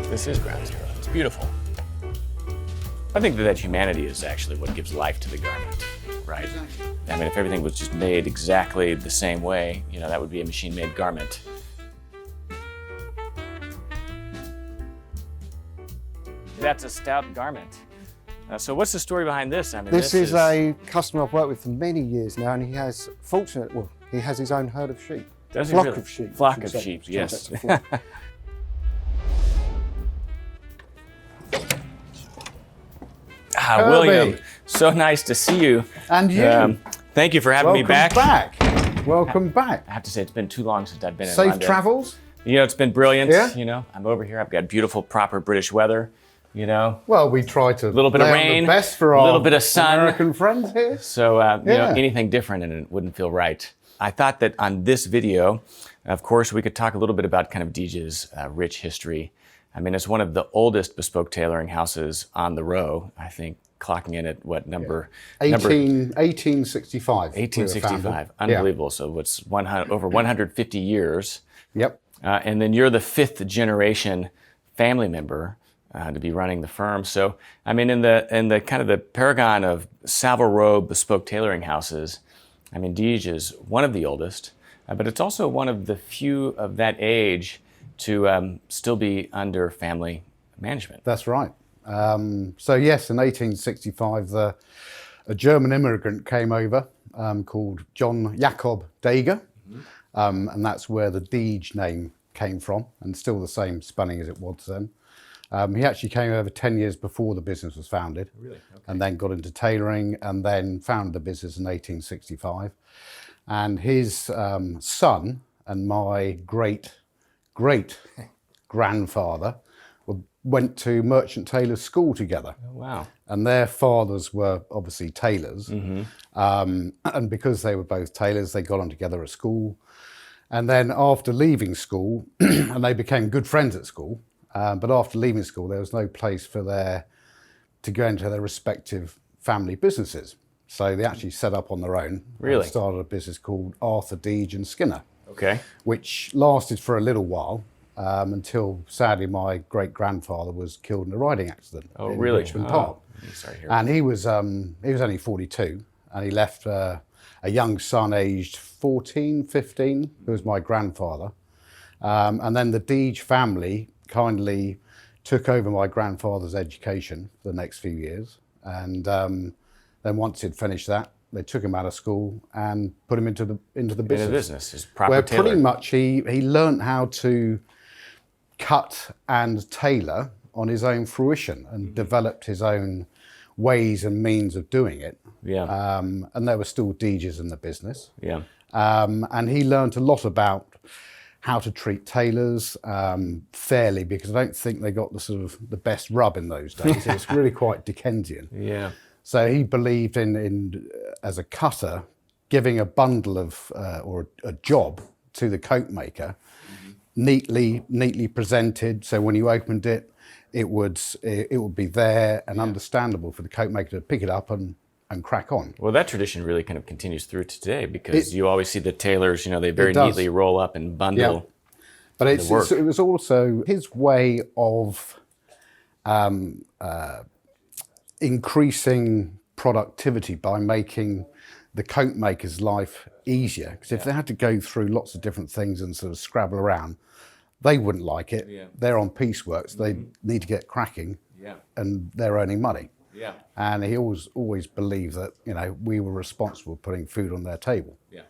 This is ground zero. It's beautiful. I think that humanity is actually what gives life to the garment, right? Exactly. I mean, if everything was just made exactly the same way, you know, that would be a machine-made garment. That's a stout garment. So what's the story behind this? I mean, This is a customer I've worked with for many years now, and he has, he has his own herd of sheep. Does he Flock really? of sheep. Flock of sheep, yes. William, so nice to see you. And you. Thank you for having me back. Welcome back. I have to say, it's been too long since I've been in Safe London. travels. You know, it's been brilliant. Yeah. You know, I'm over here. I've got beautiful, proper British weather. You know, Well, we try to a little bit of lay on rain, the best for a our little bit of sun. American friends here. So, you know, Yeah. anything different and it wouldn't feel right. I thought that on this video, of course, we could talk a little bit about kind of Dege's rich history. I mean, it's one of the oldest bespoke tailoring houses on the row, I think, clocking in at what number? 1865. 1865. Unbelievable. So what's over 150 years. Yep. And then you're the fifth generation family member to be running the firm. So, I mean, in the kind of the paragon of Savile Row bespoke tailoring houses, I mean, Dege is one of the oldest, but it's also one of the few of that age to still be under family management. That's right. So yes, in 1865, a German immigrant came over called John Jacob Dege, and that's where the Dege name came from, and still the same spelling as it was then. He actually came over 10 years before the business was founded, Really? Okay. and then got into tailoring, and then founded the business in 1865. And his son and my great grandfather went to merchant tailors school together. Oh, wow. And their fathers were obviously tailors. And because they were both tailors, they got on together at school. And then after leaving school, and they became good friends at school, but after leaving school, there was no place for to go into their respective family businesses. So they actually set up on their own. Really? And started a business called Dege Skinner, Okay. which lasted for a little while. Until sadly my great grandfather was killed in a riding accident in Richmond Park. Sorry to hear. And he was only 42, and he left a young son aged 14, 15, who was my grandfather. And then the Dege family kindly took over my grandfather's education for the next few years. And then once he'd finished that, they took him out of school and put him into the business. In a business, his proper Where tailor. pretty much he learned how to cut and tailor on his own fruition and developed his own ways and means of doing it. Yeah. And there were still Deges in the business. Yeah. And he learned a lot about how to treat tailors fairly, because I don't think they got the best rub in those days. It was really quite Dickensian. Yeah. So he believed in as a cutter, giving a bundle of or a job to the coat maker, neatly presented. So when you opened it, it would be there and understandable for the coat maker to pick it up and crack on. Well, that tradition really kind of continues through to today, because you always see the tailors, you know, they very does. neatly roll up and bundle. Yeah. But it was also his way of increasing productivity by making the coat maker's life easier. Because if they had to go through lots of different things and sort of scrabble around, they wouldn't like it. Yeah. They're on piecework, so they need to get cracking, and they're earning money. Yeah. And he always believed that, you know, we were responsible for putting food on their table. Yeah.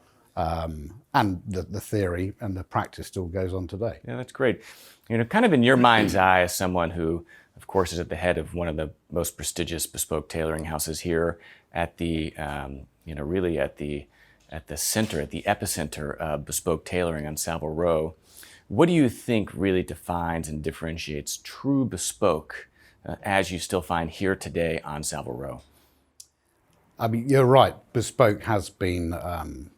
And the theory and the practice still goes on today. Yeah, that's great. You know, kind of in your mind's eye, as someone who, of course, is at the head of one of the most prestigious bespoke tailoring houses here at the, you know, really at the center, at the epicenter of bespoke tailoring on Savile Row, what do you think really defines and differentiates true bespoke as you still find here today on Savile Row? I mean, you're right. Bespoke has been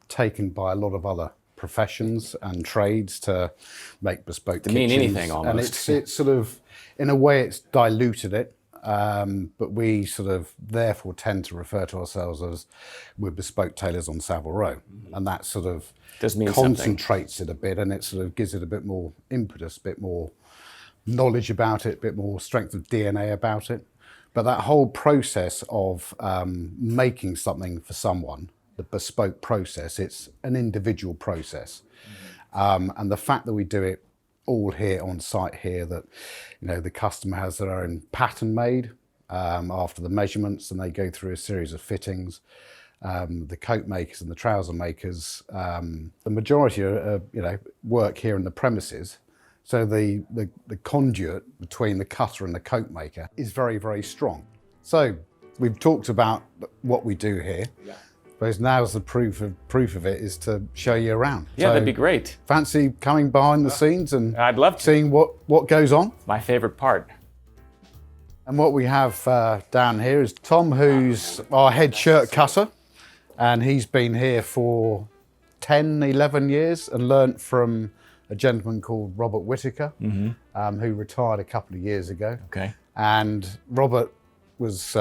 taken by a lot of other professions and trades to make bespoke kitchens. Mean anything almost. And it's sort of, in a way, it's diluted it. But we sort of therefore tend to refer to ourselves as we're bespoke tailors on Savile Row. And that sort of Does mean concentrates it a bit, and it sort of gives it a bit more impetus, a bit more knowledge about it, a bit more strength of DNA about it. But that whole process of making something for someone, the bespoke process, it's an individual process. And the fact that we do it all here on site here, that the customer has their own pattern made after the measurements, and they go through a series of fittings. The coat makers and the trouser makers, the majority are work here in the premises. So the conduit between the cutter and the coat maker is very, very strong. So we've talked about what we do here. Yeah. But now's the proof of it is to show you around. Yeah, so that'd be great. Fancy coming behind the scenes and I'd love to. Seeing what goes on? My favorite part. And what we have down here is Tom, who's our head shirt cutter. And he's been here for 10, 11 years and learnt from a gentleman called Robert Whitaker, who retired a couple of years ago. Okay. And Robert was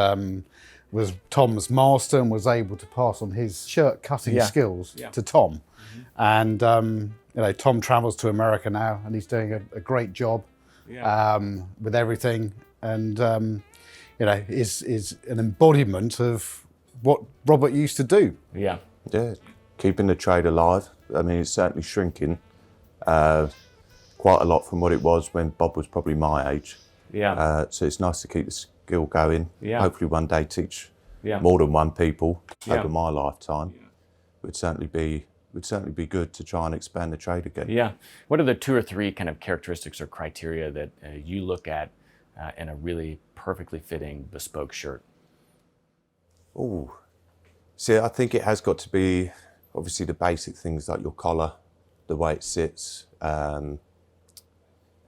Tom's master and was able to pass on his shirt cutting skills to Tom. And Tom travels to America now, and he's doing a great job with everything. And is an embodiment of what Robert used to do. Yeah, keeping the trade alive. I mean, it's certainly shrinking quite a lot from what it was when Bob was probably my age. Yeah. So it's nice to keep the skill going. Yeah. Hopefully one day teach more than one people over my lifetime. Yeah. Would certainly be good to try and expand the trade again. Yeah. What are the 2 or 3 kind of characteristics or criteria that you look at in a really perfectly fitting bespoke shirt? Oh, see, I think it has got to be obviously the basic things like your collar, the way it sits, and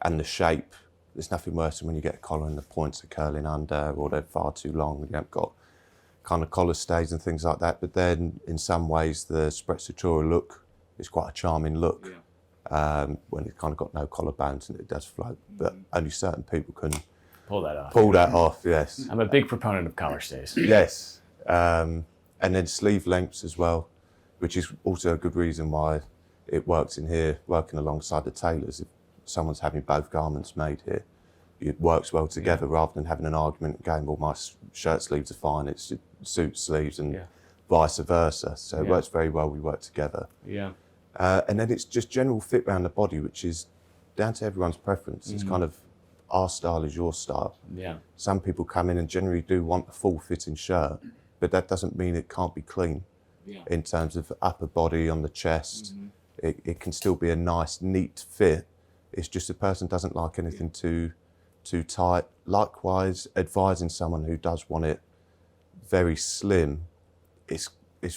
the shape. There's nothing worse than when you get a collar and the points are curling under or they're far too long and you haven't got kind of collar stays and things like that. But then in some ways the sprezzatura look is quite a charming look when it's kind of got no collar bands and it does float. But only certain people can pull that off. Yes. I'm a big proponent of collar stays. Yes. And then sleeve lengths as well, which is also a good reason why it works in here, working alongside the tailors. If someone's having both garments made here, it works well together rather than having an argument and going, well, my shirt sleeves are fine, it's your suit sleeves and vice versa. So it works very well, we work together. Yeah. And then it's just general fit around the body, which is down to everyone's preference. It's kind of our style is your style. Yeah. Some people come in and generally do want a full fitting shirt, but that doesn't mean it can't be clean in terms of upper body on the chest. It can still be a nice, neat fit. It's just the person doesn't like anything too tight. Likewise, advising someone who does want it very slim, it's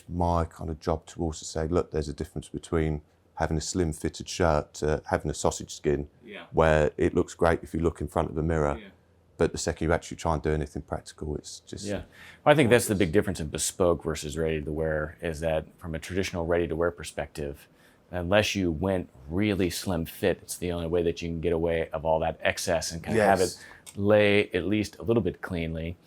my kind of job to also say, look, there's a difference between having a slim fitted shirt to having a sausage skin where it looks great if you look in front of the mirror. But the second you actually try and do anything practical, it's just... Yeah. Well, I think that's the big difference in bespoke versus ready-to-wear, is that from a traditional ready-to-wear perspective, unless you went really slim fit, it's the only way that you can get away of all that excess and kind of have it lay at least a little bit cleanly.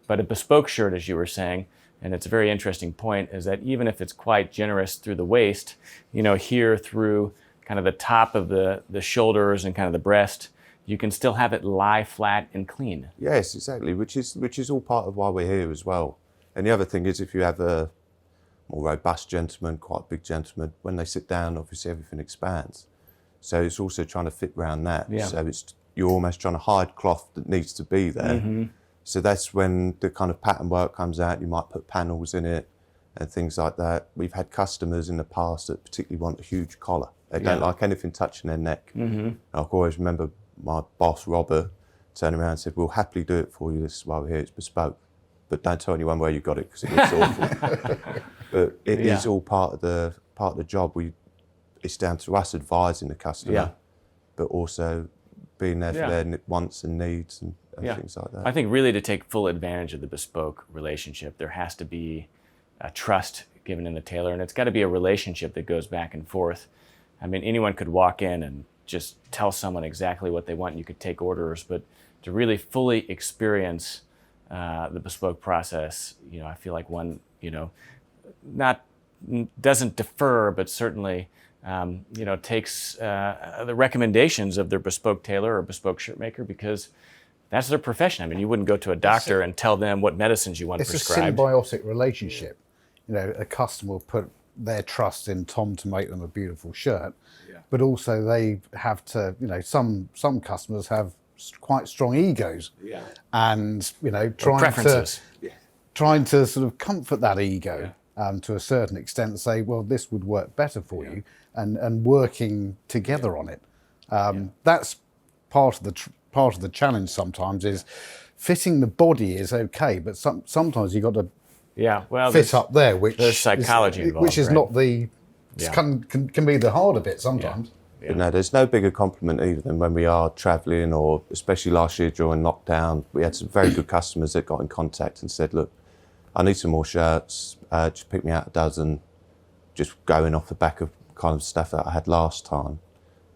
But a bespoke shirt, as you were saying, and it's a very interesting point, is that even if it's quite generous through the waist, here through kind of the top of the shoulders and kind of the breast, you can still have it lie flat and clean. Yes, exactly, which is all part of why we're here as well. And the other thing is, if you have a more robust gentleman, quite a big gentleman, when they sit down, obviously everything expands. So it's also trying to fit around that. Yeah. So you're almost trying to hide cloth that needs to be there. So that's when the kind of pattern work comes out. You might put panels in it and things like that. We've had customers in the past that particularly want a huge collar. They don't like anything touching their neck. I always remember my boss, Robert, turned around and said, we'll happily do it for you. This is why we're here. It's bespoke. But don't tell anyone where you got it because it looks awful. But it is all part of the job. It's down to us advising the customer, but also being there for their wants and needs and things like that. I think really to take full advantage of the bespoke relationship, there has to be a trust given in the tailor, and it's got to be a relationship that goes back and forth. I mean, anyone could walk in and just tell someone exactly what they want and you could take orders, but to really fully experience the bespoke process, I feel like one, doesn't defer, but certainly takes the recommendations of their bespoke tailor or bespoke shirt maker, because that's their profession. I mean, you wouldn't go to a doctor and tell them what medicines you want to prescribe. It's a symbiotic relationship. A customer will put their trust in Tom to make them a beautiful shirt, but also they have to, some customers have quite strong egos, and trying to sort of comfort that ego to a certain extent, and say, well, this would work better for you, and working together on it. That's part of the challenge. Sometimes is fitting the body is okay, but sometimes you got to fit up there, which there's psychology is, involved, which is right? not the can be the harder bit sometimes. But no, there's no bigger compliment either than when we are travelling, or especially last year during lockdown, we had some very good customers that got in contact and said, look, I need some more shirts, just pick me out a dozen, just going off the back of kind of stuff that I had last time.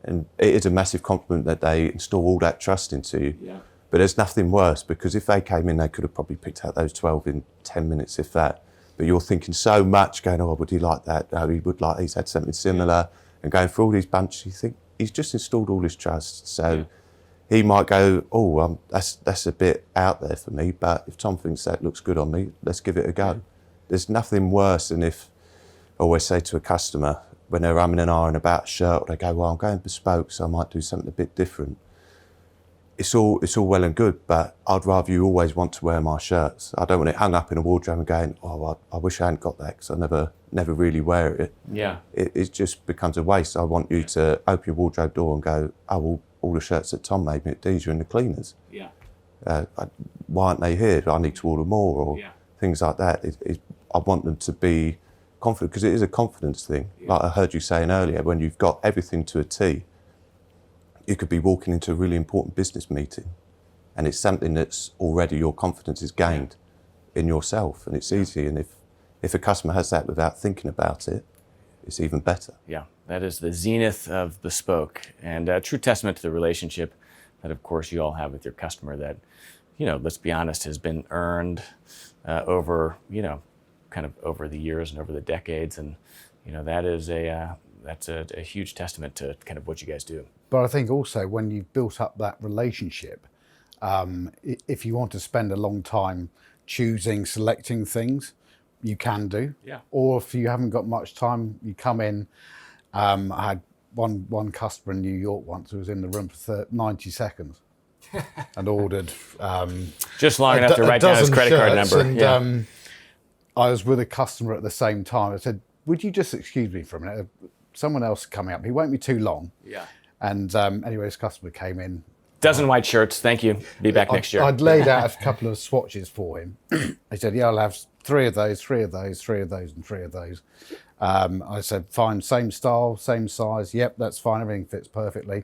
And it is a massive compliment that they install all that trust into you. Yeah. But there's nothing worse, because if they came in, they could have probably picked out those 12 in 10 minutes, if that. But you're thinking so much, going, oh, would he like that? Oh, he would like, he's had something similar. And going through all these bunches, you think, he's just installed all his trust. So he might go, oh, that's a bit out there for me, but if Tom thinks that looks good on me, let's give it a go. There's nothing worse than if, I always say to a customer, when they're umming and ahhing about a shirt, or they go, well, I'm going bespoke, so I might do something a bit different. It's all well and good, but I'd rather you always want to wear my shirts. I don't want it hung up in a wardrobe and going, oh, I wish I hadn't got that, because I never really wear it. Yeah. It just becomes a waste. I want you to open your wardrobe door and go, oh, well, all the shirts that Tom made me at Dege are in the cleaners. Yeah. Why aren't they here? I need to order more, or things like that. I want them to be confident, because it is a confidence thing. Like I heard you saying earlier, when you've got everything to a T, you could be walking into a really important business meeting, and it's something that's already your confidence is gained in yourself, and it's easy. And if a customer has that without thinking about it, it's even better. Yeah, that is the zenith of bespoke, and a true testament to the relationship that, of course, you all have with your customer that, let's be honest, has been earned over, kind of over the years and over the decades. And, that is that's a huge testament to kind of what you guys do. But I think also when you've built up that relationship, if you want to spend a long time selecting things, you can do. Yeah. Or if you haven't got much time, you come in. I had one customer in New York once who was in the room for 90 seconds and ordered just long enough to write down his credit card number. And I was with a customer at the same time. I said, would you just excuse me for a minute? Someone else coming up. He won't be too long. Yeah. And anyway, this customer came in. Dozen white shirts, thank you. Be back next year. I'd laid out a couple of swatches for him. He said, yeah, I'll have 3 of those, 3 of those, 3 of those, and 3 of those. I said, fine, same style, same size. Yep, that's fine. Everything fits perfectly.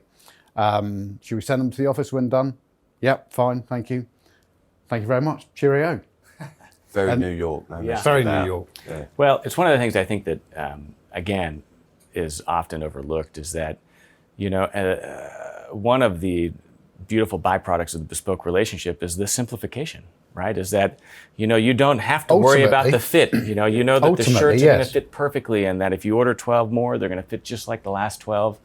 Should we send them to the office when done? Yep, fine, thank you. Thank you very much. Cheerio. Very New York. No, very New York. Yeah. Well, it's one of the things I think that, again, is often overlooked is that, one of the beautiful byproducts of the bespoke relationship is the simplification, right? Is that, you don't have to worry about the fit. You know that the shirts are going to fit perfectly, and that if you order 12 more, they're going to fit just like the last 12.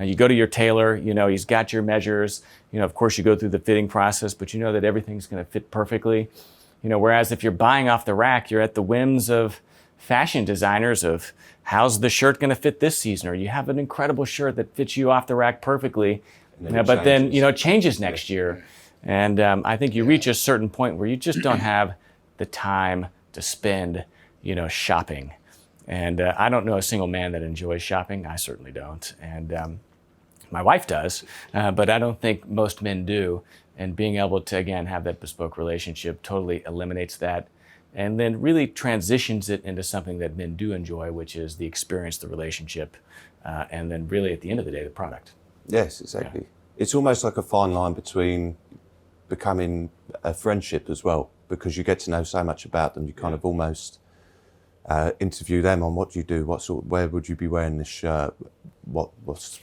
You go to your tailor, he's got your measures. Of course, you go through the fitting process, but you know that everything's going to fit perfectly. Whereas if you're buying off the rack, you're at the whims of fashion designers of how's the shirt going to fit this season, or you have an incredible shirt that fits you off the rack perfectly, but then changes next year. And I think you reach a certain point where you just don't have the time to spend, shopping. And I don't know a single man that enjoys shopping. I certainly don't. And my wife does, but I don't think most men do. And being able to, again, have that bespoke relationship totally eliminates that, and then really transitions it into something that men do enjoy, which is the experience, the relationship, and then really at the end of the day, the product. Yes, exactly. Yeah. It's almost like a fine line between becoming a friendship as well, because you get to know so much about them. You kind of almost interview them on what do you do, where would you be wearing this shirt, what's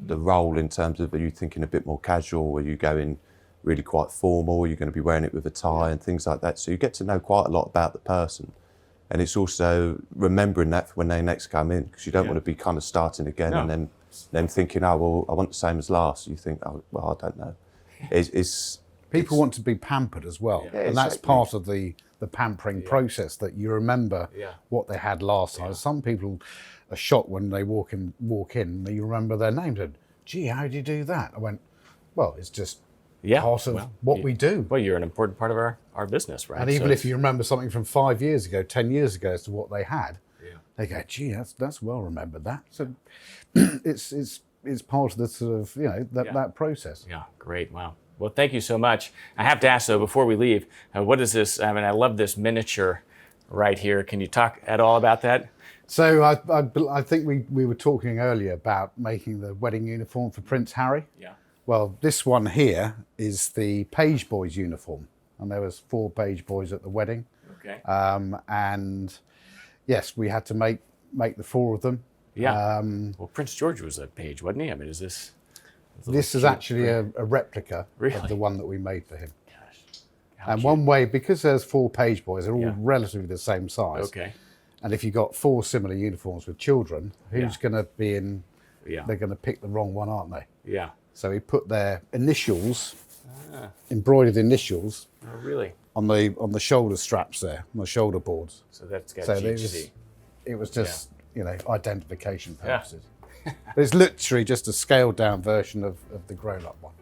the role in terms of, are you thinking a bit more casual, are you going really quite formal, you're going to be wearing it with a tie and things like that. So you get to know quite a lot about the person. And it's also remembering that for when they next come in, because you don't want to be kind of starting again and then thinking, oh, well, I want the same as last. You think, oh, well, I don't know. People want to be pampered as well. Yeah, and that's exactly. part of the pampering process, that you remember what they had last time. Some people are shocked when they walk in, and you remember their names. And, gee, how did you do that? I went, well, it's just part of what we do. Well, you're an important part of our business, right? And even if you remember something from 5 years ago, 10 years ago as to what they had, they go, gee, that's well remembered that. So it's part of the sort of, that process. Yeah, great. Wow. Well, thank you so much. I have to ask, though, before we leave, what is this? I mean, I love this miniature right here. Can you talk at all about that? So I think we were talking earlier about making the wedding uniform for Prince Harry. Yeah. Well, this one here is the page boys uniform, and there was 4 page boys at the wedding. Okay. And yes, we had to make the 4 of them. Yeah. Well, Prince George was a page, wasn't he? I mean, is this? This is actually a replica of the one that we made for him. Gosh. And one way, because there's 4 page boys, they're all relatively the same size. Okay. And if you've got 4 similar uniforms with children, who's going to be in? They're going to pick the wrong one, aren't they? Yeah. So we put their initials, embroidered initials, on the shoulder straps there, on the shoulder boards. So that's got GHD. It was just identification purposes. But it's literally just a scaled down version of the grown up one.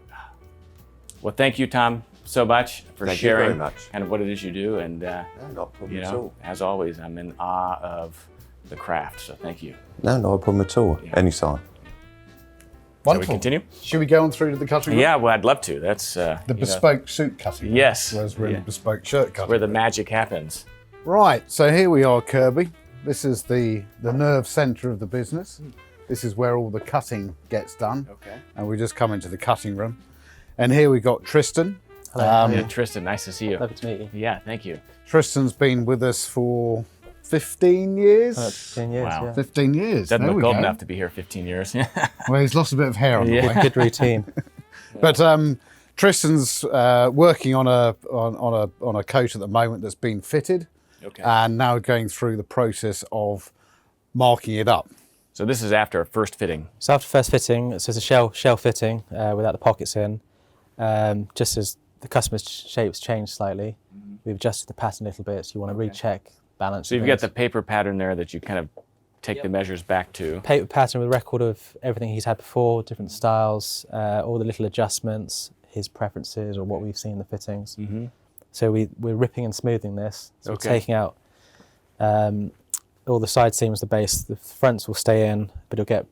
Well, thank you, Tom, so much for sharing kind of what it is you do, and not a problem at all. as always, I'm in awe of the craft. So thank you. No, not a problem at all. Anytime. Shall we continue? Should we go on through to the cutting room? Yeah, well, I'd love to. That's the bespoke suit cutting room. Yes. Whereas we're in the bespoke shirt cutting where the room. magic happens. Right, so here we are, Kirby. This is the nerve centre of the business. This is where all the cutting gets done. Okay. And we just come into the cutting room. And here we got Tristan. Hello. Tristan, nice to see you. Lovely to meet you. Yeah, thank you. Tristan's been with us for 15 years. 15 years, Wow. yeah. 15 years. Doesn't There look we old go. enough to be here 15 years. Well, he's lost a bit of hair on the way. Good routine. But Tristan's working on a coat at the moment that's been fitted, and now going through the process of marking it up. So this is after first fitting. So after first fitting, so it's a shell fitting without the pockets in. Just as the customer's shapes change slightly, we've adjusted the pattern a little bit, so you want to recheck balance. So you've got the paper pattern there that you kind of take the measures back to. Paper pattern with a record of everything he's had before, different styles, all the little adjustments, his preferences or what we've seen in the fittings. Mm-hmm. So we're ripping and smoothing this. So we're taking out all the side seams, the base. The fronts will stay in, but it'll get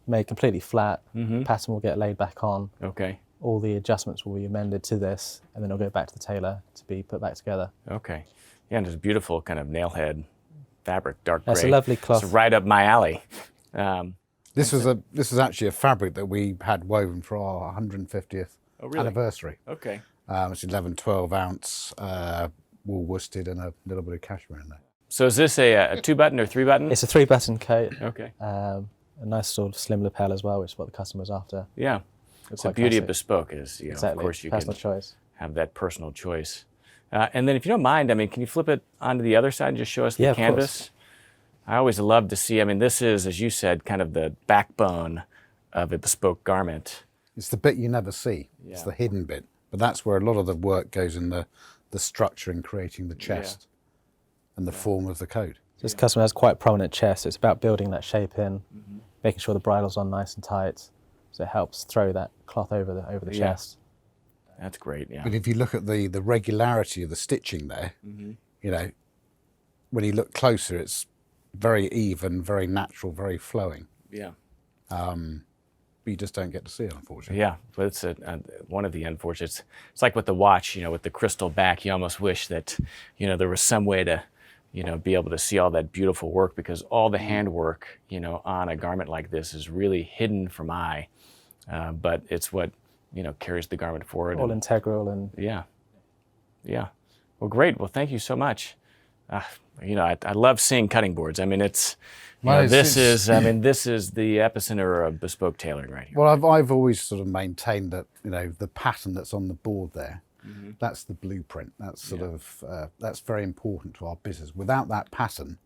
made completely flat. Mm-hmm. Pattern will get laid back on. Okay. All the adjustments will be amended to this, and then it'll go back to the tailor to be put back together. Okay. Yeah, and there's beautiful kind of nailhead fabric, dark gray. That's a lovely cloth. It's right up my alley. This is actually a fabric that we had woven for our 150th anniversary. Okay. It's 11, 12 ounce wool worsted and a little bit of cashmere in there. So is this a 2-button or 3-button? It's a 3-button coat. Okay. A nice sort of slim lapel as well, which is what the customer's after. Yeah. It's the Quite beauty of classic. Bespoke is, Exactly. of course you Personal can choice. have that personal choice. And then if you don't mind, I mean, can you flip it onto the other side and just show us the Yeah, of canvas? course. I always love to see, I mean, this is, as you said, kind of the backbone of a bespoke garment. It's the bit you never see. It's the hidden bit. But that's where a lot of the work goes in the structure in creating the chest and the form of the coat. This customer has quite a prominent chest. It's about building that shape in, making sure the bridle's on nice and tight, so it helps throw that cloth over the chest. That's great, yeah. But if you look at the regularity of the stitching there, when you look closer, it's very even, very natural, very flowing. Yeah. But you just don't get to see it, unfortunately. Yeah, but it's one of the unfortunate. It's like with the watch, with the crystal back. You almost wish that, there was some way to, be able to see all that beautiful work, because all the handwork, on a garment like this is really hidden from eye. But it's what, carries the garment forward. All integral and... Yeah. Yeah. Well, great. Well, thank you so much. I love seeing cutting boards. I mean, this is the epicenter of bespoke tailoring right here. Well, I've always sort of maintained that, the pattern that's on the board there That's the blueprint. That's sort of that's very important to our business. Without that pattern,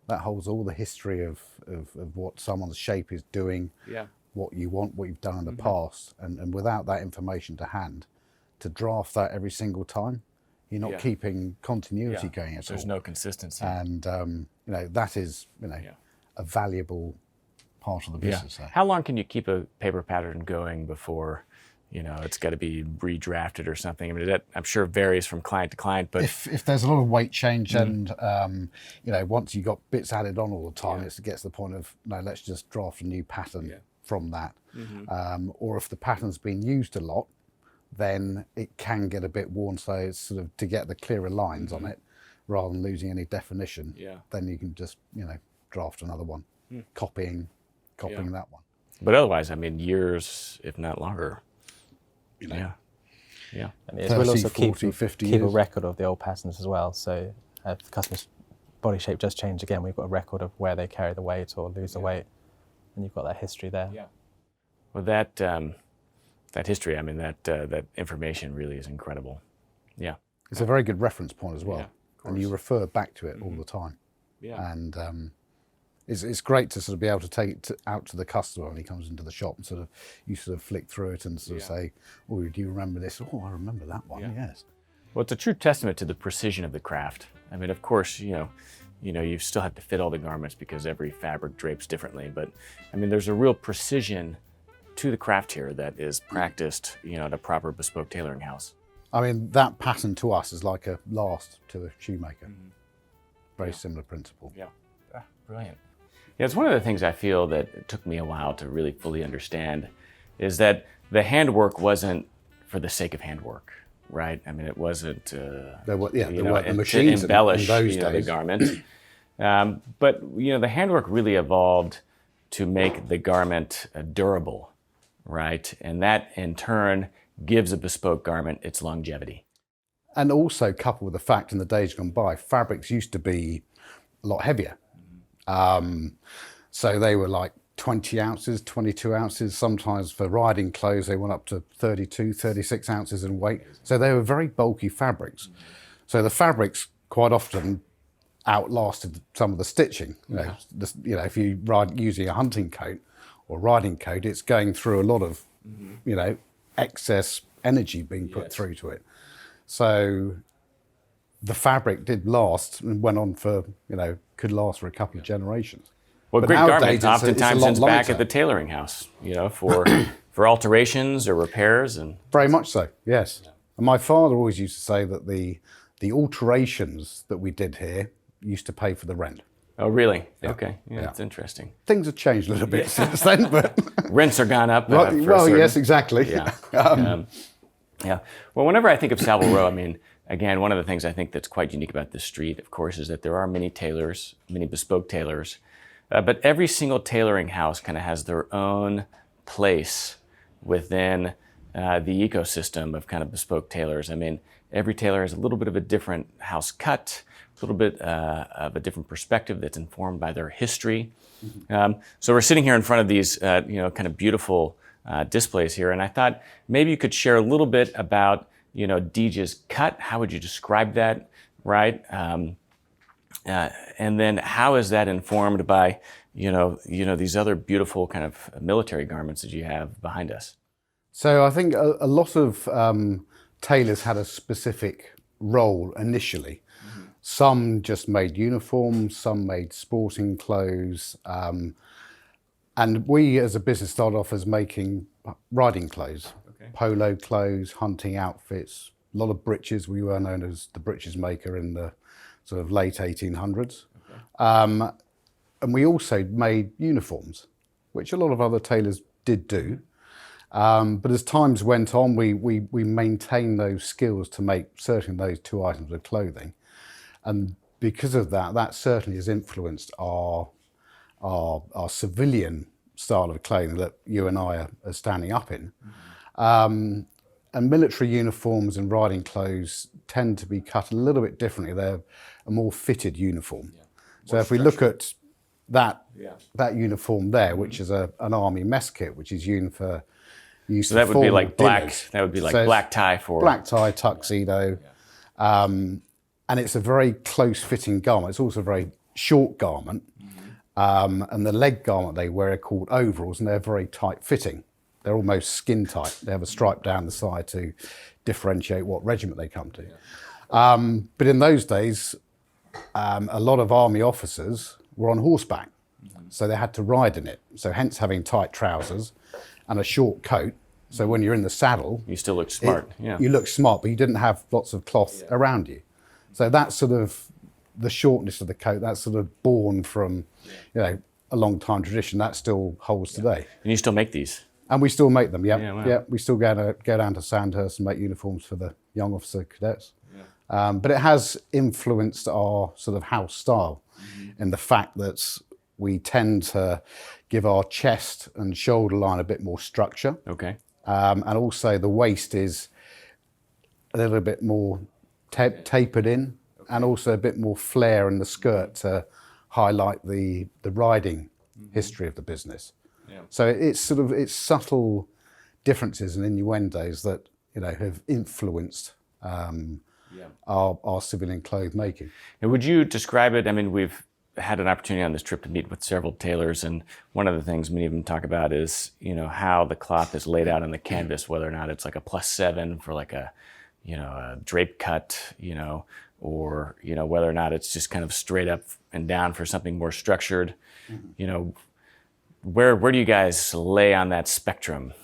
that holds all the history of what someone's shape is doing, what you want, what you've done in the past, and without that information to hand, to draft that every single time, you're not keeping continuity going at all. There's no consistency. And you know, that is, you know, a valuable part of the business. So. How long can you keep a paper pattern going before, you know, it's got to be redrafted or something? I mean, that I'm sure varies from client to client, but if there's a lot of weight change and you know, once you got bits added on all the time, it gets to the point of no, let's just draft a new pattern from that. Or if the pattern's been used a lot, then it can get a bit worn. So it's sort of to get the clearer lines on it, rather than losing any definition. Then you can just, you know, draft another one, copying that one. But otherwise, I mean, years, if not longer. You know, And it 30, will also 40, 50 keep a years. record of the old patterns as well. So if the customer's body shape does change again, we've got a record of where they carry the weight or lose the weight, and you've got that history there. Well, that history, I mean, that information really is incredible. It's a very good reference point as well, of and you course. refer back to it all the time. And it's great to sort of be able to take it out to the customer when he comes into the shop and sort of you sort of flick through it and sort of say, "Oh, do you remember this? Oh, I remember that one. Yes." Well, it's a true testament to the precision of the craft. I mean, of course, you still have to fit all the garments because every fabric drapes differently. But I mean, there's a real precision to the craft here that is practiced, you know, at a proper bespoke tailoring house. I mean, that pattern to us is like a last to a shoemaker. Very similar principle. Brilliant. Yeah, it's one of the things I feel that it took me a while to really fully understand is that the handwork wasn't for the sake of handwork, right? I mean, it wasn't There were the to machines embellish in those the days. garment. But you know, the handwork really evolved to make the garment durable, right? And that in turn gives a bespoke garment its longevity. And also coupled with the fact in the days gone by, fabrics used to be a lot heavier. So they were like 20 ounces, 22 ounces. Sometimes for riding clothes, they went up to 32, 36 ounces in weight. So they were very bulky fabrics. So the fabrics quite often outlasted some of the stitching. You know, if you ride using a hunting coat or riding coat, it's going through a lot of, you know, excess energy being put through to it. So the fabric did last and went on for, you know, could last for a couple of generations. Well, But great nowadays, garment it's a oftentimes lot ends back lighter. at the tailoring house, you know, for alterations or repairs. And Very much so, yes. And my father always used to say that the alterations that we did here used to pay for the rent. oh, really? Okay, that's interesting. Things have changed a little bit since then, but Rents are gone up. well, for certain- yes, exactly. Yeah. Well, whenever I think of Savile Row, I mean, again, one of the things I think that's quite unique about this street, of course, is that there are many tailors, many bespoke tailors, but every single tailoring house kind of has their own place within the ecosystem of kind of bespoke tailors. I mean, every tailor has a little bit of a different house cut, a little bit of a different perspective that's informed by their history. So we're sitting here in front of these, kind of beautiful displays here, and I thought maybe you could share a little bit about, you know, Dege's cut. How would you describe that, right? And then how is that informed by, you know, these other beautiful kind of military garments that you have behind us? So I think a lot of tailors had a specific role initially. Some just made uniforms, some made sporting clothes. And we as a business started off as making riding clothes, polo clothes, hunting outfits, a lot of breeches. We were known as the breeches maker in the sort of late 1800s. And we also made uniforms, which a lot of other tailors did do. But as times went on, we maintained those skills to make certainly those two items of clothing. And because of that, that certainly has influenced our civilian style of clothing that you and I are standing up in. And military uniforms and riding clothes tend to be cut a little bit differently. They're a more fitted uniform. So if we look at that uniform there, which is an army mess kit, which is used for used So for that would be formal like black. dinners. That would be like So it's black tie for black tie, tuxedo, and it's a very close-fitting garment. It's also a very short garment, and the leg garment they wear are called overalls, and they're very tight-fitting. They're almost skin tight. They have a stripe down the side to differentiate what regiment they come to. But in those days, a lot of army officers were on horseback, so they had to ride in it. So hence having tight trousers and a short coat. So when you're in the saddle, You still look smart. Yeah. you look smart, but you didn't have lots of cloth around you. So that's sort of the shortness of the coat. That's sort of born from, a long time tradition. That still holds today. And you still make these. And we still make them. Yep. Yeah, wow. Yep. We still go down to Sandhurst and make uniforms for the young officer cadets. But it has influenced our sort of house style in the fact that we tend to give our chest and shoulder line a bit more structure. Okay. And also the waist is a little bit more tapered in, and also a bit more flare in the skirt to highlight the riding history of the business. Yeah. So it's subtle differences and innuendos that have influenced our civilian clothes making. And would you describe it? I mean, we've had an opportunity on this trip to meet with several tailors, and one of the things many of them talk about is how the cloth is laid out on the canvas, whether or not it's like a +7 for like a drape cut, or whether or not it's just kind of straight up and down for something more structured. Where do you guys lay on that spectrum?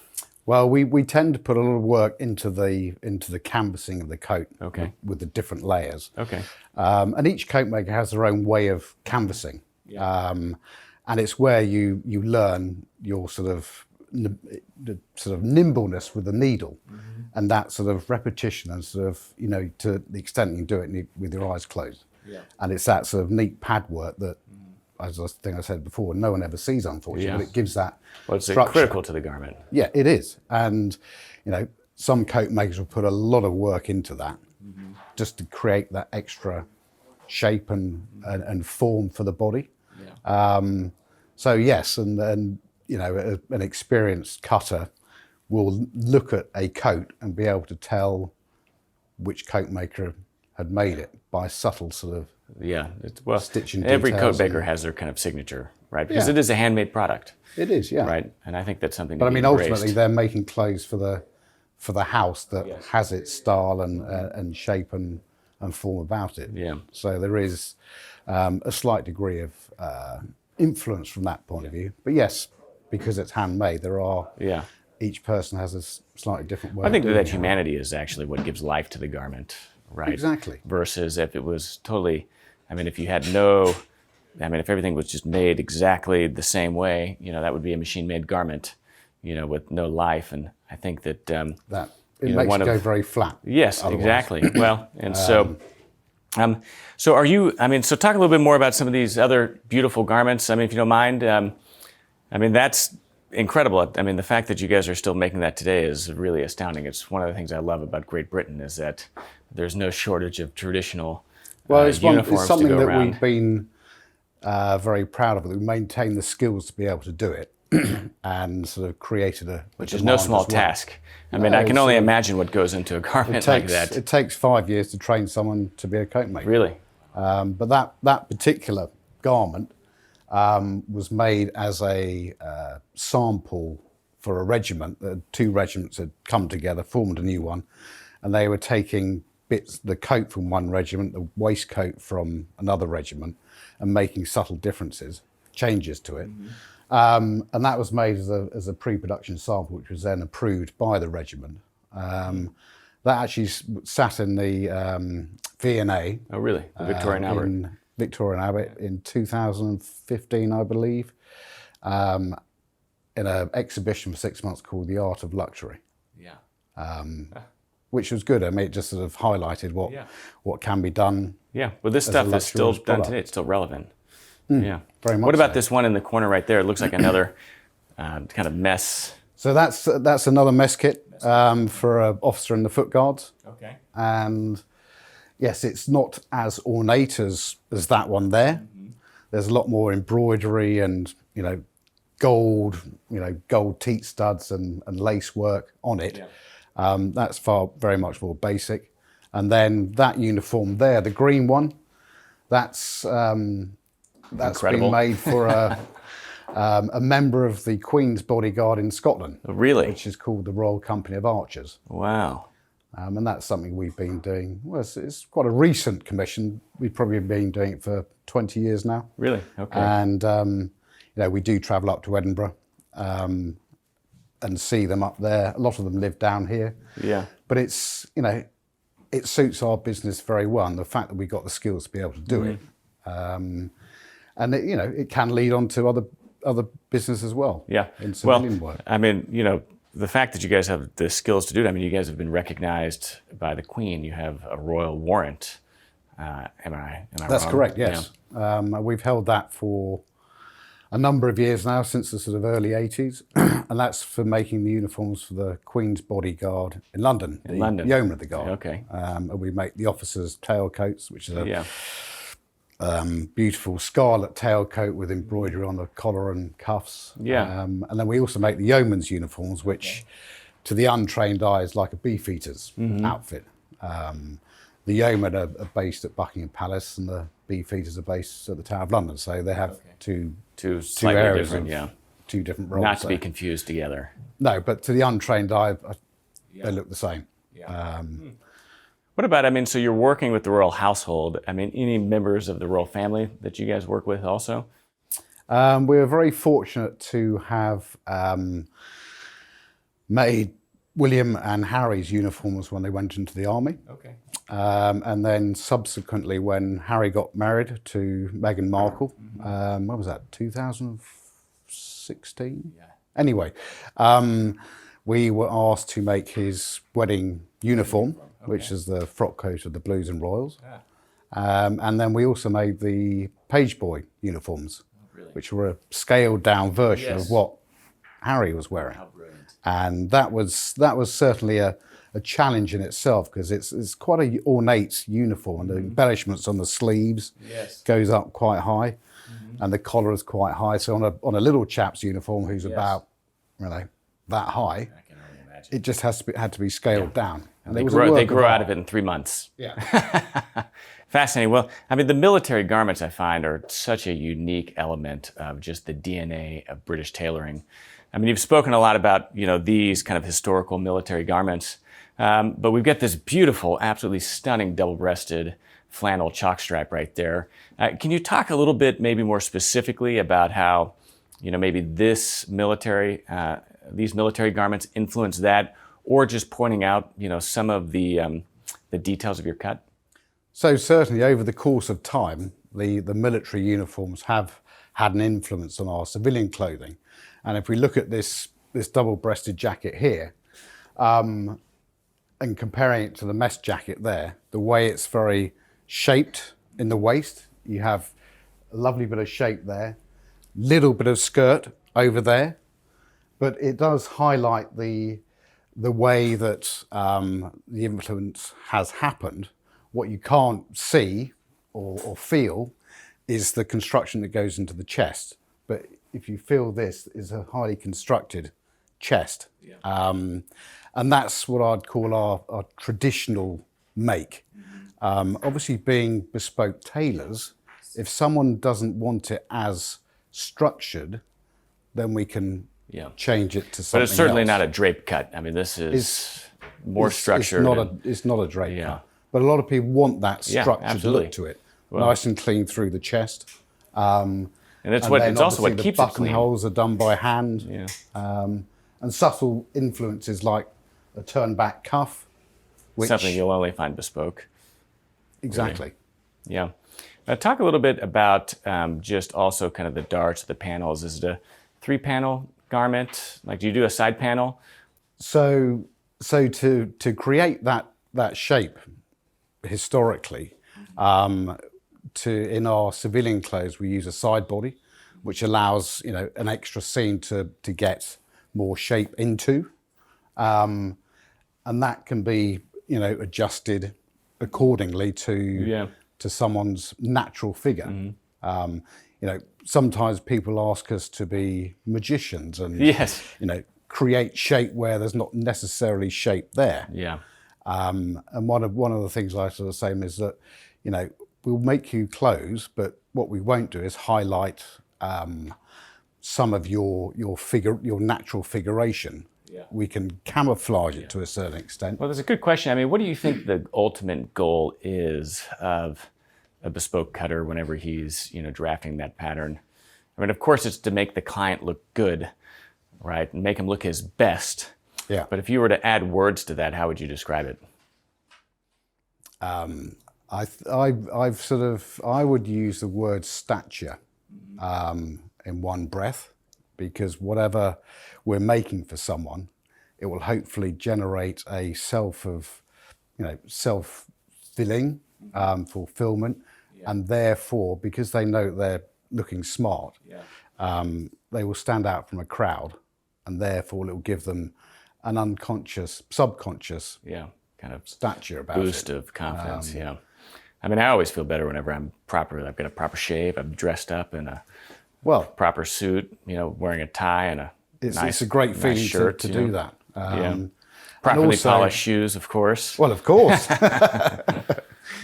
Well, we tend to put a lot of work into the canvassing of the coat. Okay. with the different layers. Okay. And each coat maker has their own way of canvassing. And it's where you learn your sort of nimbleness with the needle, and that sort of repetition, and sort of to the extent you can do it with your eyes closed. And it's that sort of neat pad work that, as I said before, no one ever sees, unfortunately. But it gives that structure. Critical to the garment. Yeah, it is. And some coat makers will put a lot of work into that just to create that extra shape and form for the body. So yes, and an experienced cutter will look at a coat and be able to tell which coat maker had made it by subtle sort of Stitching. stitching Every details coat maker and- has their kind of signature, right? Because it is a handmade product, It is, yeah. right? And I think that's something. But to I be mean, embraced. ultimately, they're making clothes for the house that has its style and shape and form about it. Yeah. So there is a slight degree of influence from that point of view. But yes, because it's handmade, there are. Yeah. Each person has a slightly different way. I think of doing that it. humanity is actually what gives life to the garment, right? Exactly. Versus if it was totally, if you had if everything was just made exactly the same way, that would be a machine-made garment, with no life. And I think that That it makes one it go of- very flat. Yes, otherwise. exactly. Well, and so are you? So talk a little bit more about some of these other beautiful garments. If you don't mind. That's incredible. The fact that you guys are still making that today is really astounding. It's one of the things I love about Great Britain is that there's no shortage of traditional It's uniforms something to go that around. we've been very proud of. That we maintain the skills to be able to do it, and sort of created a Which is no small task. I can only imagine what goes into a garment like that. It takes 5 years to train someone to be a coat maker. Really? But that particular garment was made as a sample for a regiment. Two regiments had come together, formed a new one, and they were taking the coat from one regiment, the waistcoat from another regiment, and making subtle changes to it. And that was made as a pre-production sample, which was then approved by the regiment. That actually sat in the V&A. Oh, really? The Victorian Albert. In Victorian Albert in 2015, I believe, in an exhibition for 6 months called The Art of Luxury. Yeah. Which was good. It just sort of highlighted what can be done. Yeah. Well, this as a stuff is still luxurious done product. today. It's still relevant. Yeah. Very much What about so. this one in the corner right there? It looks like another kind of mess. So that's another mess kit for an officer in the Foot Guards. Okay. And yes, it's not as ornate as that one there. There's a lot more embroidery and gold, gold teat studs and lace work on it. That's very much more basic. And then that uniform there, the green one, that's incredible. been made for a member of the Queen's bodyguard in Scotland. Really? Which is called the Royal Company of Archers. Wow. And that's something we've been doing. Well, it's quite a recent commission. We've probably been doing it for 20 years now. Really? Okay. And, we do travel up to Edinburgh and see them up there. A lot of them live down here. Yeah. But it's, it suits our business very well. And the fact that we've got the skills to be able to do it. And, it can lead on to other business as well. Yeah. In civilian work. I mean, the fact that you guys have the skills to do it, I mean, you guys have been recognized by the Queen. You have a royal warrant. Am I That's wrong? correct, yes. Yeah. We've held that for a number of years now, since the sort of early 80s. And that's for making the uniforms for the Queen's bodyguard in London. In London. Yeoman of the Guard. Okay. And we make the officers' tailcoats, which is a beautiful scarlet tailcoat with embroidery on the collar and cuffs. Yeah. And then we also make the yeoman's uniforms, which to the untrained eye is like a beefeater's outfit. The yeomen are based at Buckingham Palace, and the beefeaters are based at the Tower of London. So they have two slightly areas different, two different roles. Not to be confused together. No, but to the untrained eye, they look the same. What about, so you're working with the royal household. Any members of the royal family that you guys work with also? We were very fortunate to have made William and Harry's uniforms when they went into the army. Okay. And then subsequently, when Harry got married to Meghan Markle, when was that, 2016? Yeah. Anyway, we were asked to make his wedding uniform, which is the frock coat of the Blues and Royals. Yeah. And then we also made the page boy uniforms, which were a scaled down version of what Harry was wearing. How brilliant. And that was certainly a challenge in itself, because it's quite an ornate uniform, and the embellishments on the sleeves goes up quite high, and the collar is quite high. So on a little chap's uniform who's about that high, I can only imagine. it just had to be scaled down. And They grow out of it in 3 months. Yeah. Fascinating. Well, the military garments, I find, are such a unique element of just the DNA of British tailoring. You've spoken a lot about, these kind of historical military garments, but we've got this beautiful, absolutely stunning double-breasted flannel chalk stripe right there. Can you talk a little bit, maybe more specifically, about how, maybe these military garments influence that, or just pointing out, some of the details of your cut? So certainly over the course of time, the military uniforms have had an influence on our civilian clothing. And if we look at this double-breasted jacket here, and comparing it to the mess jacket there, the way it's very shaped in the waist, you have a lovely bit of shape there, little bit of skirt over there, but it does highlight the way that the influence has happened. What you can't see or feel is the construction that goes into the chest. But if you feel this is a highly constructed chest. And that's what I'd call our traditional make. Obviously, being bespoke tailors, if someone doesn't want it as structured, then we can change it to something else. But it's certainly not a drape cut. This is more structured. It's not a drape cut. But a lot of people want that structured look to it. Nice and clean through the chest. And it's also what keeps it clean. The buttonholes are done by hand. And subtle influences like a turn-back cuff. Something you'll only find bespoke. Exactly. Really. Yeah. Now talk a little bit about just also kind of the darts, the panels. Is it a 3-panel garment? Like, do you do a side panel? So to create that shape historically, in our civilian clothes, we use a side body, which allows an extra seam to get more shape into, and that can be adjusted accordingly to someone's natural figure. sometimes people ask us to be magicians and, Yes. create shape where there's not necessarily shape there. Yeah. And one of the things I sort of say is that, we'll make you clothes, but what we won't do is highlight some of your natural figuration. Yeah. We can camouflage it to a certain extent. Well, that's a good question. I mean, what do you think the ultimate goal is of a bespoke cutter whenever he's, drafting that pattern? I mean, of course, it's to make the client look good, right, and make him look his best. Yeah. But if you were to add words to that, how would you describe it? I would use the word stature in one breath, because whatever we're making for someone, it will hopefully generate a self-filling fulfillment, and therefore, because they know they're looking smart, they will stand out from a crowd, and therefore it will give them an subconscious kind of stature about boost it. of confidence. I mean, I always feel better whenever I've got a proper shave, I'm dressed up in a proper suit, wearing a tie and a it's a great feeling shirt, to do that. Properly polished shoes, of course. Well, of course.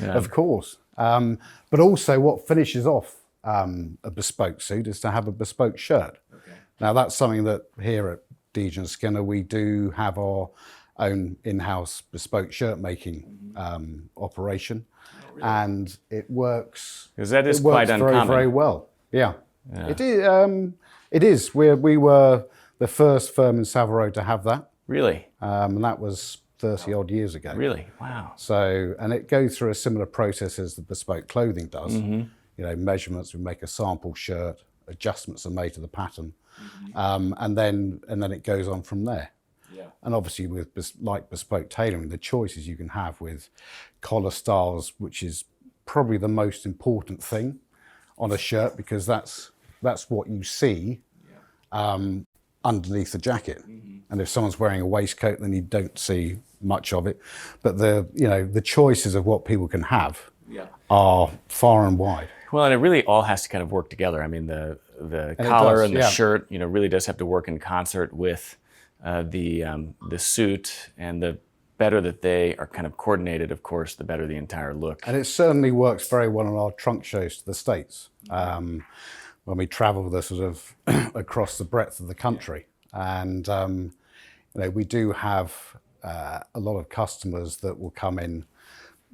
Of course. But also what finishes off a bespoke suit is to have a bespoke shirt. Okay. Now, that's something that here at Dege Skinner, we do have our own in-house bespoke shirt making operation. Oh, really? And it works. Because that is quite uncommon. Very, very well. Yeah. It is. It is. We were the first firm in Savile Row to have that. Really? And that was 30 odd years ago. Really? Wow. So, and it goes through a similar process as the Bespoke Clothing does. Measurements, we make a sample shirt, adjustments are made to the pattern, and then it goes on from there. Yeah. And obviously with bespoke tailoring, the choices you can have with collar styles, which is probably the most important thing on a shirt, because that's what you see underneath the jacket. And if someone's wearing a waistcoat, then you don't see much of it. But the choices of what people can have are far and wide. Well, and it really all has to kind of work together. I mean, the collar and the shirt, really does have to work in concert with the suit, and the better that they are kind of coordinated, of course, the better the entire look. And it certainly works very well on our trunk shows to the States. When we travel the sort of across the breadth of the country. And, we do have a lot of customers that will come in,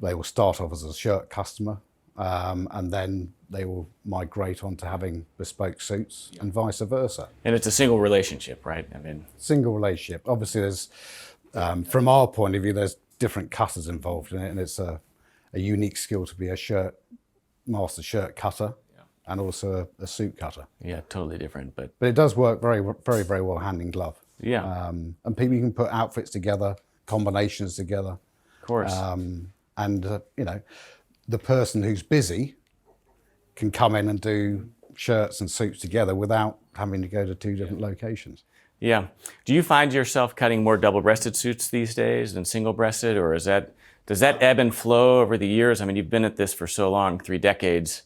they will start off as a shirt customer, and then they will migrate on to having bespoke suits and vice versa. And it's a single relationship, right? I mean, single relationship. Obviously there's, from our point of view, there's different cutters involved in it, and it's a unique skill to be a master shirt cutter. And also a suit cutter. Yeah, totally different, but it does work very, very, very well hand in glove. Yeah. And people, you can put outfits together, combinations together. Of course. The person who's busy can come in and do shirts and suits together without having to go to two different locations. Yeah. Do you find yourself cutting more double-breasted suits these days than single-breasted, or does that ebb and flow over the years? I mean, you've been at this for so long, 3 decades.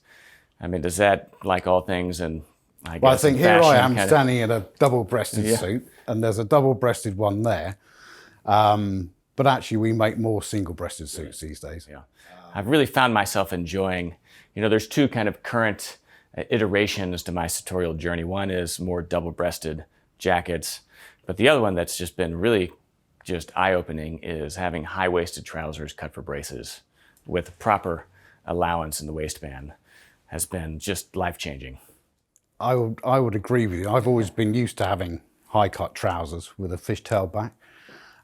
I mean, does that, like all things, and I think here I am standing in a double-breasted suit, and there's a double-breasted one there. But actually, we make more single-breasted suits these days. Yeah, I've really found myself enjoying. There's 2 kind of current iterations to my sartorial journey. One is more double-breasted jackets, but the other one that's just been really just eye-opening is having high-waisted trousers cut for braces with proper allowance in the waistband. Has been just life-changing. I would agree with you. I've always been used to having high-cut trousers with a fishtail back.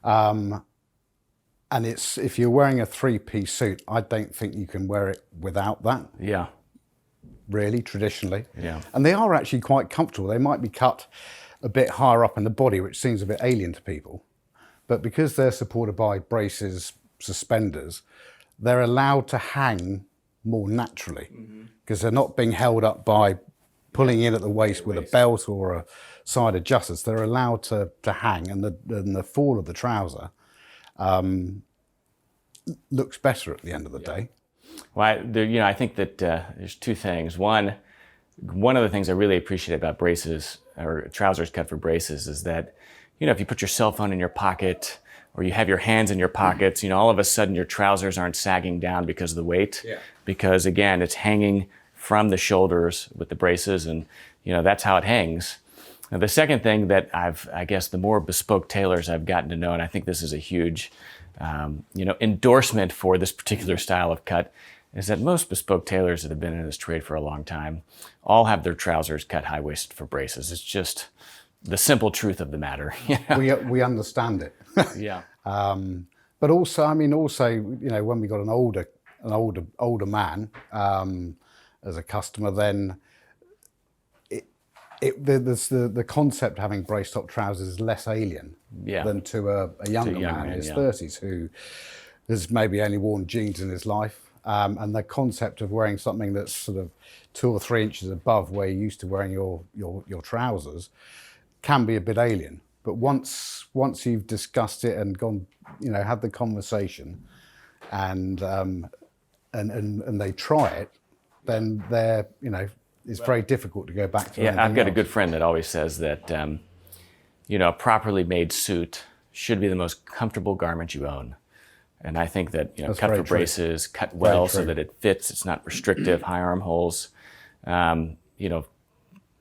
And if you're wearing a 3-piece suit, I don't think you can wear it without that. Yeah. Really, traditionally. Yeah. And they are actually quite comfortable. They might be cut a bit higher up in the body, which seems a bit alien to people. But because they're supported by braces, suspenders, they're allowed to hang more naturally, because they're not being held up by pulling in at the waist with a belt or a side adjusters. They're allowed to hang, and the fall of the trouser looks better at the end of the day. Well, I think that there's 2 things. One, one of the things I really appreciate about braces or trousers cut for braces is that, if you put your cell phone in your pocket or you have your hands in your pockets, all of a sudden your trousers aren't sagging down because of the weight. Yeah. Because again, it's hanging from the shoulders with the braces, and that's how it hangs. Now, the second thing that I guess the more bespoke tailors I've gotten to know, and I think this is a huge, endorsement for this particular style of cut, is that most bespoke tailors that have been in this trade for a long time all have their trousers cut high-waisted for braces. It's just the simple truth of the matter. We understand it. Yeah. But also, when we got an older man as a customer, then the concept of having brace top trousers is less alien than to a younger man in his 30s who has maybe only worn jeans in his life. And the concept of wearing something that's sort of 2 or 3 inches above where you're used to wearing your trousers can be a bit alien. But once you've discussed it and gone, had the conversation, and they try it, then it's very difficult to go back to. Yeah, I've got a good friend that always says that a properly made suit should be the most comfortable garment you own. And I think that cut for braces, cut well so that it fits, it's not restrictive, high armholes,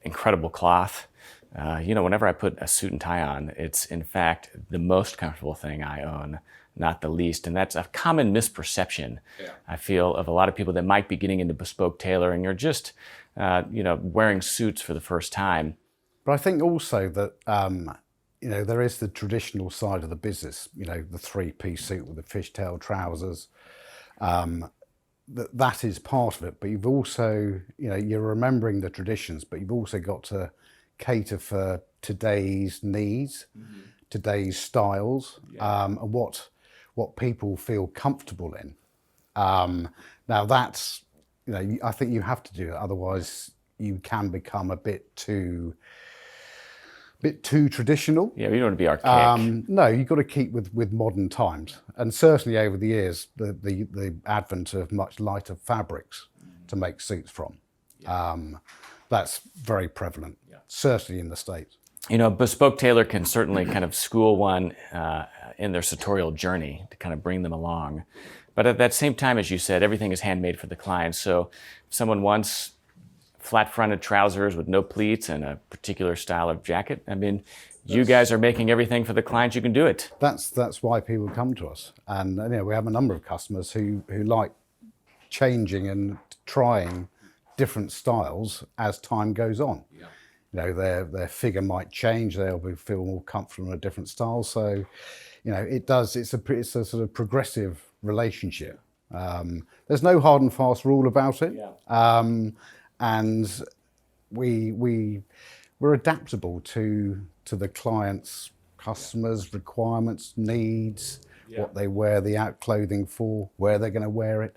incredible cloth. Whenever I put a suit and tie on, it's in fact the most comfortable thing I own, not the least. And that's a common misperception, I feel, of a lot of people that might be getting into bespoke tailoring or just, wearing suits for the first time. But I think also that, there is the traditional side of the business, the 3-piece suit with the fishtail trousers. That is part of it. But you've also, you're remembering the traditions, but you've also got to cater for today's needs, today's styles, and what people feel comfortable in. Now that's, I think you have to do it, otherwise you can become a bit too traditional. Yeah, you don't want to be archaic. No, you've got to keep with modern times, and certainly over the years, the advent of much lighter fabrics to make suits from. That's very prevalent, certainly in the States. Bespoke tailor can certainly kind of school one in their sartorial journey to kind of bring them along. But at that same time, as you said, everything is handmade for the client. So if someone wants flat-fronted trousers with no pleats and a particular style of jacket, you guys are making everything for the client, you can do it. That's why people come to us. And we have a number of customers who like changing and trying different styles as time goes on. Their figure might change, they'll feel more comfortable in a different style. So, it's a sort of progressive relationship. There's no hard and fast rule about it. And we're adaptable to the client's customers' requirements, needs, what they wear the out clothing for, where they're going to wear it.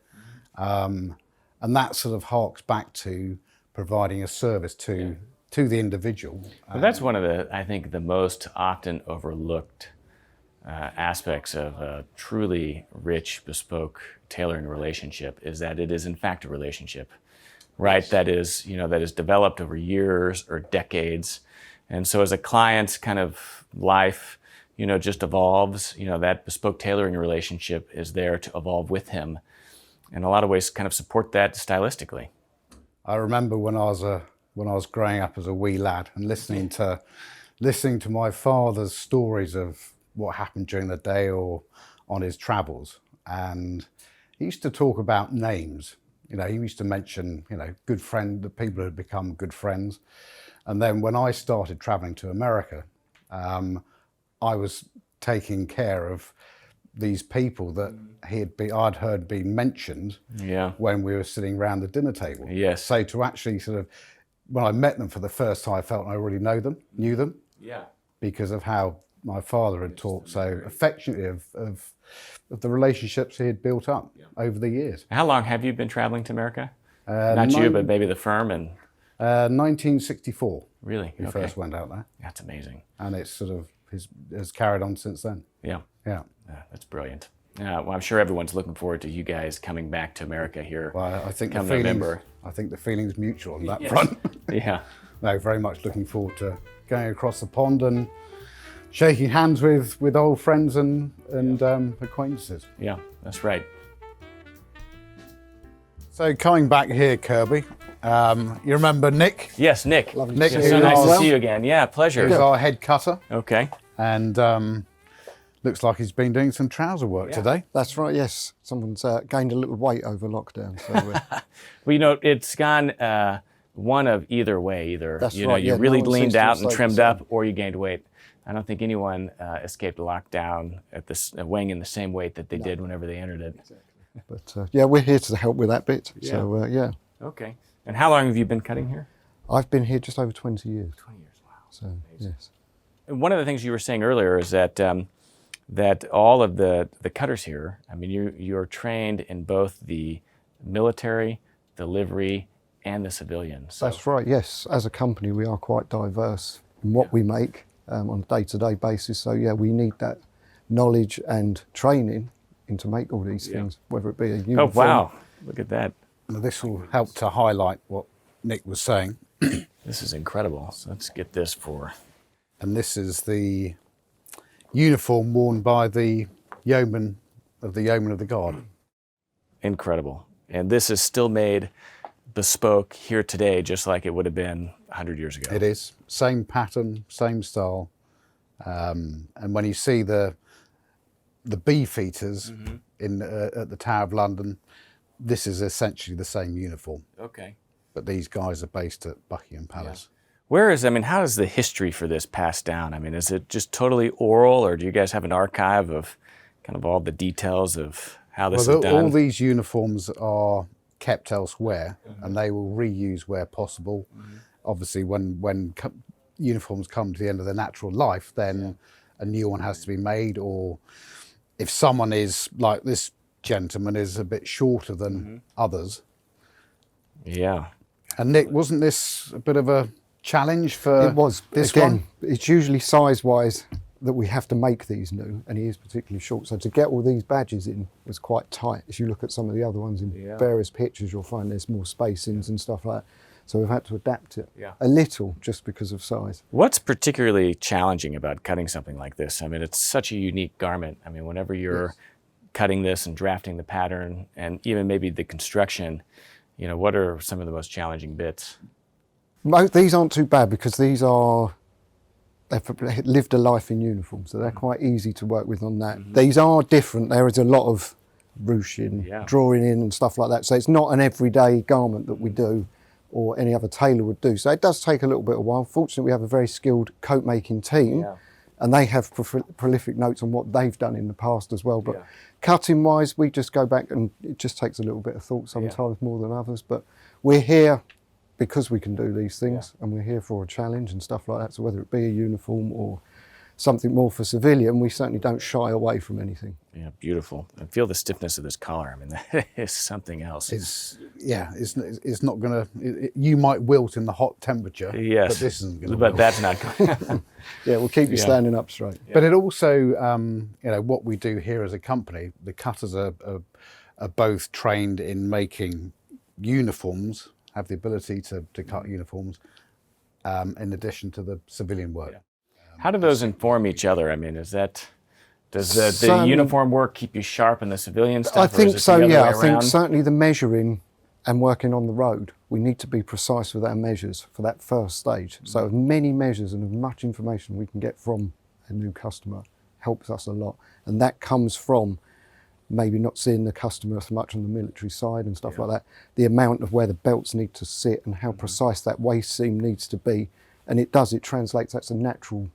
And that sort of harks back to providing a service to the individual. Well, that's one of I think, the most often overlooked aspects of a truly rich bespoke tailoring relationship is that it is in fact a relationship, right? That is developed over years or decades. And so as a client's kind of life, just evolves, that bespoke tailoring relationship is there to evolve with him. In a lot of ways, kind of support that stylistically. I remember when I was growing up as a wee lad and listening to my father's stories of what happened during the day or on his travels. And he used to talk about names. He used to mention, good friend, the people who had become good friends. And then when I started traveling to America, I was taking care of these people that I'd heard be mentioned when we were sitting around the dinner table. Yes. So to actually sort of, when I met them for the first time, I felt I already knew them. Yeah. Because of how my father had talked so affectionately of the relationships he had built up over the years. How long have you been traveling to America? Not you, but maybe the firm. And 1964. Really? We first went out there. That's amazing. And it's sort of has carried on since then. Yeah. That's brilliant. Well, I'm sure everyone's looking forward to you guys coming back to America here. Well, I think come November. I think the feeling's mutual on that front. Yeah. No, very much looking forward to going across the pond and shaking hands with old friends and acquaintances. Yeah, that's right. So coming back here, Kirby, you remember Nick? Yes, Nick. Nick, Yeah, so nice to see you again. Yeah, pleasure. He's our head cutter, Okay. and looks like he's been doing some trouser work today. That's right, yes. Someone's gained a little weight over lockdown. So Well, you know, it's gone one of either way. Either That's you know, right, you yeah, really no one leaned seems to have out and stayed trimmed the up, same. or you gained weight. I don't think anyone escaped lockdown at this weighing in the same weight that they did whenever they entered it. but yeah, we're here to help with that bit. So yeah, Okay. And how long have you been cutting here? I've been here just over 20 years. 20 years. Wow. So yes. And one of the things you were saying earlier is that that all of the cutters here, I mean, you're trained in both the military, the livery, and the civilian. So, That's right, yes. As a company, we are quite diverse in what we make on a day-to-day basis. So yeah, we need that knowledge and training to make all these things, whether it be a uniform. oh wow, look at that. Now, this will help to highlight what Nick was saying. This is incredible. So let's get this for. And this is the uniform worn by the yeoman of the guard. Incredible. And this is still made bespoke here today, just like it would have been 100 years ago. It is same pattern, same style, and when you see the beefeaters in at the Tower of London, this is essentially the same uniform. Okay. But these guys are based at Buckingham Palace. How does the history for this pass down? I mean, is it just totally oral, or do you guys have an archive of kind of all the details of how this is done? All these uniforms are kept elsewhere, and they will reuse where possible. Obviously, when uniforms come to the end of their natural life, then a new one has to be made, or if someone is, like this gentleman, is a bit shorter than others. Yeah. And Nick, wasn't this a bit of a challenge for It was. this Again, one? it's usually size-wise that we have to make these new, and he is particularly short. So to get all these badges in was quite tight. As you look at some of the other ones in various pictures, you'll find there's more spacings and stuff like that. So we've had to adapt it a little just because of size. What's particularly challenging about cutting something like this? I mean, it's such a unique garment. I mean, whenever you're cutting this and drafting the pattern and even maybe the construction, you know, what are some of the most challenging bits? These aren't too bad because they've lived a life in uniform, so they're quite easy to work with on that. These are different. There is a lot of ruching, drawing in and stuff like that. So it's not an everyday garment that we do or any other tailor would do. So it does take a little bit of a while. Fortunately, we have a very skilled coat making team and they have prolific notes on what they've done in the past as well. But cutting wise, we just go back and it just takes a little bit of thought sometimes more than others. But we're here because we can do these things and we're here for a challenge and stuff like that. So whether it be a uniform or something more for civilian, we certainly don't shy away from anything. Yeah, beautiful. I feel the stiffness of this collar. I mean, that is something else. It's not going to, you might wilt in the hot temperature, Yes, but this isn't going to but that's not good. Yeah, we'll keep you standing up straight. But it also, you know, what we do here as a company, the cutters are both trained in making uniforms, have the ability to cut uniforms, in addition to the civilian work. How do those inform each other? I mean, does the uniform work keep you sharp in the civilian stuff? I or is think it so, the other yeah. way I think around? certainly the measuring and working on the road, we need to be precise with our measures for that first stage. So as many measures and as much information we can get from a new customer helps us a lot. And that comes from maybe not seeing the customer so much on the military side and stuff like that. The amount of where the belts need to sit and how precise that waist seam needs to be. And it translates, that's a natural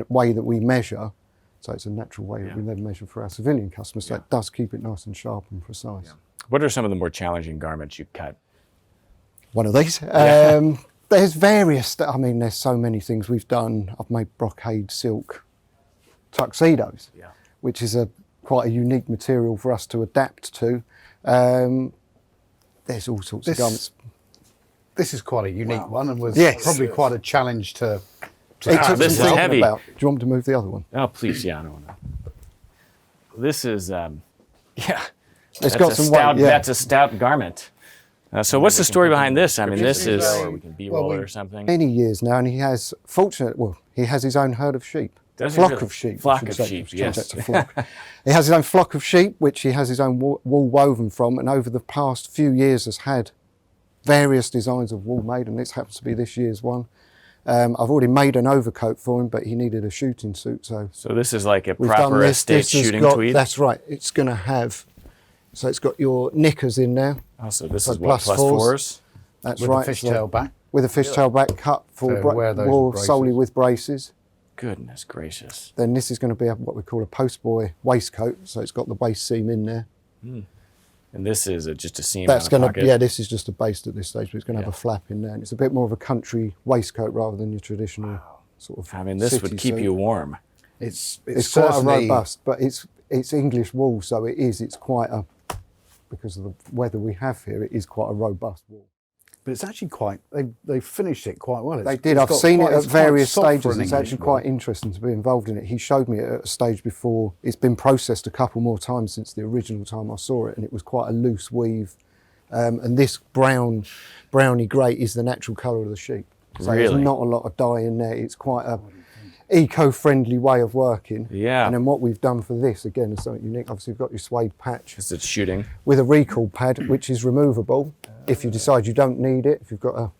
way that we measure. So it's a natural way that we then measure for our civilian customers. So it does keep it nice and sharp and precise. What are some of the more challenging garments you cut? One of these. There's various, I mean, there's so many things we've done. I've made brocade silk tuxedos, which is quite a unique material for us to adapt to. There's all sorts of garments. This is quite a unique one and was Yes. probably quite a challenge to It took this some is thinking heavy. about. Do you want me to move the other one? Oh, please, I don't know. This is, It's that's got a some stout, weight, yeah. That's a stout garment. So what's the story behind this? I mean, this is, is or we can B-roll it or something. Many years now, and he has, he has his own herd of sheep. Does he Flock really? of sheep. Flock I should of say. sheep, Change yes. that to flock. He has his own flock of sheep, which he has his own wool woven from, and over the past few years has had various designs of wool made, and this happens to be this year's one. I've already made an overcoat for him, but he needed a shooting suit, so this is like a we've done proper this. estate This has shooting got, tweed? that's right. It's going to have, so it's got your knickers in there. Oh, so this So is what, plus +4s? That's with right. the fishtail back. With a fishtail back cut for So wear those wool with braces. solely with braces. Goodness gracious. Then this is going to be what we call a postboy waistcoat, so it's got the waist seam in there. And this is just a seam That's on the going to, pocket. yeah, this is just a base at this stage, but it's going to Yeah. have a flap in there. And it's a bit more of a country waistcoat rather than your traditional sort of I mean, this would city keep suit. you warm. It's It's quite a certainly- robust, but it's English wool, so it's quite a, because of the weather we have here, it is quite a robust wool. But it's actually quite, they finished it quite well. They It's- did. it's I've got seen quite- it it's at quite various soft for stages. an It's English actually wool. quite interesting to be involved in it. He showed me it at a stage before. It's been processed a couple more times since the original time I saw it, and it was quite a loose weave. And this browny grey is the natural colour of the sheep. So Really? there's not a lot of dye in there. It's quite a eco-friendly way of working. Yeah. And then what we've done for this, again, is something unique. Obviously, you've got your suede patch Because it's shooting. with a recoil pad, which is removable if you decide you don't need it, if you've got a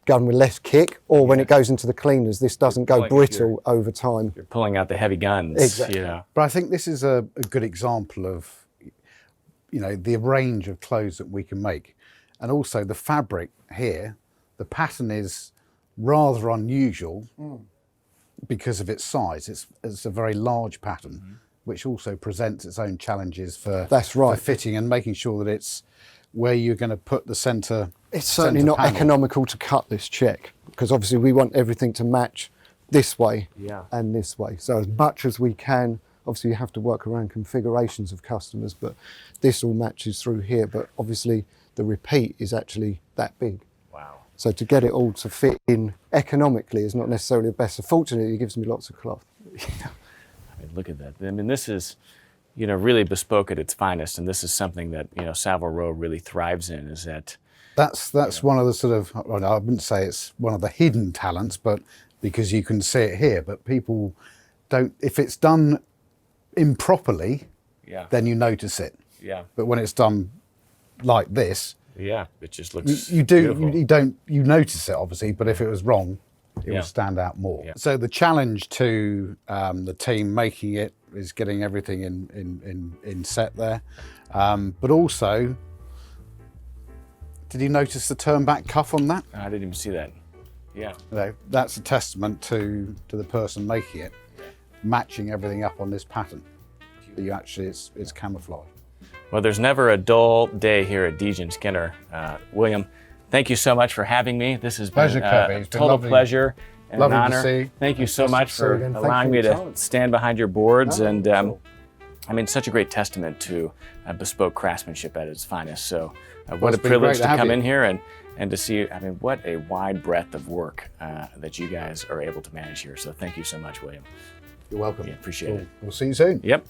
gun with less kick, or when it goes into the cleaners, this doesn't go Like if brittle over time. You're pulling out the heavy guns. Exactly. You know. But I think this is a good example of, the range of clothes that we can make. And also the fabric here, the pattern is rather unusual because of its size. It's a very large pattern, which also presents its own challenges for, That's right. for fitting and making sure that it's where you're going to put the centre. It's certainly centre not panel. economical to cut this check, because obviously we want everything to match this way Yeah. and this way. So as much as we can, obviously you have to work around configurations of customers, but this all matches through here. But obviously the repeat is actually that big. Wow. So to get it all to fit in economically is not necessarily the best. So fortunately, it gives me lots of cloth. I mean, look at that. I mean, this is, really bespoke at its finest, and this is something that Savile Row really thrives in. Is that That's one of the sort of, well, I wouldn't say it's one of the hidden talents, but because you can see it here, but people don't, if it's done improperly, yeah, then you notice it. yeah, But when it's done like this, yeah, it just looks you do, beautiful. you notice it obviously, but if it was wrong, it Yeah. will stand out more. Yeah. So the challenge to the team making it is getting everything in set there. But also, did you notice the turn back cuff on that? I didn't even see that. Yeah. That's a testament to the person making it, matching everything up on this pattern. You actually, it's camouflage. Well, there's never a dull day here at Dege Skinner. William, thank you so much for having me. This has Pleasure, been Kirby. a It's been total lovely- pleasure and lovely an to honor. see. Thank you so much see you for again. Thank allowing you me for your to time. stand behind your boards. No, And not at all. I mean, such a great testament to bespoke craftsmanship at its finest. So what Well, a it's been privilege great to to have come you. in here and to see, I mean, what a wide breadth of work that you guys are able to manage here. So thank you so much, William. You're welcome. Yeah, appreciate it. We'll see you soon. Yep.